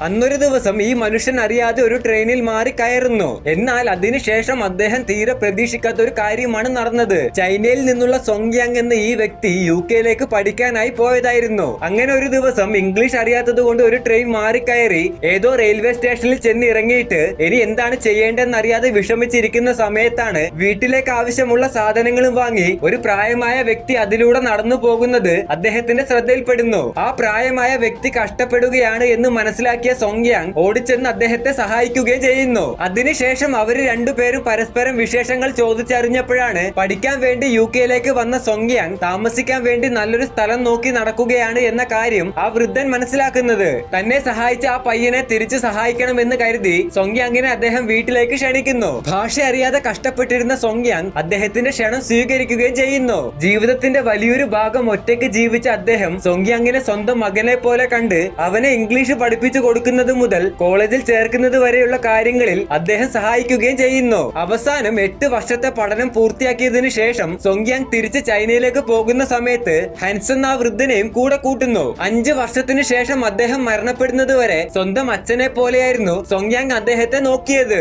അന്നൊരു ദിവസം ഈ മനുഷ്യൻ അറിയാതെ ഒരു ട്രെയിനിൽ മാറി കയറുന്നു. എന്നാൽ അതിനുശേഷം അദ്ദേഹം തീരെ പ്രതീക്ഷിക്കാത്ത ഒരു കാര്യമാണ് നടന്നത്. ചൈനയിൽ നിന്നുള്ള സോങ്യാങ് എന്ന ഈ വ്യക്തി UK-യിലേക്ക് പഠിക്കാനായി പോയതായിരുന്നു. അങ്ങനെ ഒരു ദിവസം ഇംഗ്ലീഷ് അറിയാത്തത് കൊണ്ട് ഒരു ട്രെയിൻ മാറിക്കയറി ഏതോ റെയിൽവേ സ്റ്റേഷനിൽ ചെന്ന് ഇറങ്ങിയിട്ട് ഇനി എന്താണ് ചെയ്യേണ്ടതെന്നറിയാതെ വിഷമിച്ചിരിക്കുന്ന സമയത്താണ് വീട്ടിലേക്ക് ആവശ്യമുള്ള സാധനങ്ങളും വാങ്ങി ഒരു പ്രായമായ വ്യക്തി അതിലൂടെ നടന്നു പോകുന്നത് അദ്ദേഹത്തിന്റെ ശ്രദ്ധയിൽപ്പെടുന്നു. ആ പ്രായമായ വ്യക്തി കഷ്ടപ്പെടുകയാണ് എന്ന് മനസ്സിലാക്കി സോങ്യാങ് ഓടിച്ചെന്ന് അദ്ദേഹത്തെ സഹായിക്കുകയും ചെയ്യുന്നു. അതിനുശേഷം അവര് രണ്ടുപേരും പരസ്പരം വിശേഷങ്ങൾ ചോദിച്ചറിഞ്ഞപ്പോഴാണ് പഠിക്കാൻ വേണ്ടി UK-യിലേക്ക് വന്ന സോങ്യാങ് താമസിക്കാൻ വേണ്ടി നല്ലൊരു സ്ഥലം നോക്കി നടക്കുകയാണ് എന്ന കാര്യം ആ വൃദ്ധൻ മനസ്സിലാക്കുന്നത്. തന്നെ സഹായിച്ച ആ പയ്യനെ തിരിച്ചു സഹായിക്കണമെന്ന് കരുതി സോങ്യാങ്ങിനെ അദ്ദേഹം വീട്ടിലേക്ക് ക്ഷണിക്കുന്നു. ഭാഷ അറിയാതെ കഷ്ടപ്പെട്ടിരുന്ന സോങ്യാങ് അദ്ദേഹത്തിന്റെ ക്ഷണം സ്വീകരിക്കുകയും ചെയ്യുന്നു. ജീവിതത്തിന്റെ വലിയൊരു ഭാഗം ഒറ്റയ്ക്ക് ജീവിച്ച അദ്ദേഹം സോങ്യാങ്ങിനെ സ്വന്തം മകനെ പോലെ കണ്ട് അവനെ ഇംഗ്ലീഷ് പഠിപ്പിച്ചു കൊടുക്കുന്നത് മുതൽ കോളേജിൽ ചേർക്കുന്നത് വരെയുള്ള കാര്യങ്ങളിൽ അദ്ദേഹം സഹായിക്കുകയും ചെയ്യുന്നു. അവസാനം 8 വർഷത്തെ പഠനം പൂർത്തിയാക്കിയതിനു ശേഷം സോങ്യാങ് തിരിച്ച് ചൈനയിലേക്ക് പോകുന്ന സമയത്ത് ഹൻസ് എന്ന വൃദ്ധനെയും കൂടെ കൂട്ടുന്നു. 5 വർഷത്തിനു ശേഷം അദ്ദേഹം മരണപ്പെടുന്നത് വരെ സ്വന്തം അച്ഛനെ പോലെയായിരുന്നു സോങ്യാങ് അദ്ദേഹത്തെ നോക്കിയത്.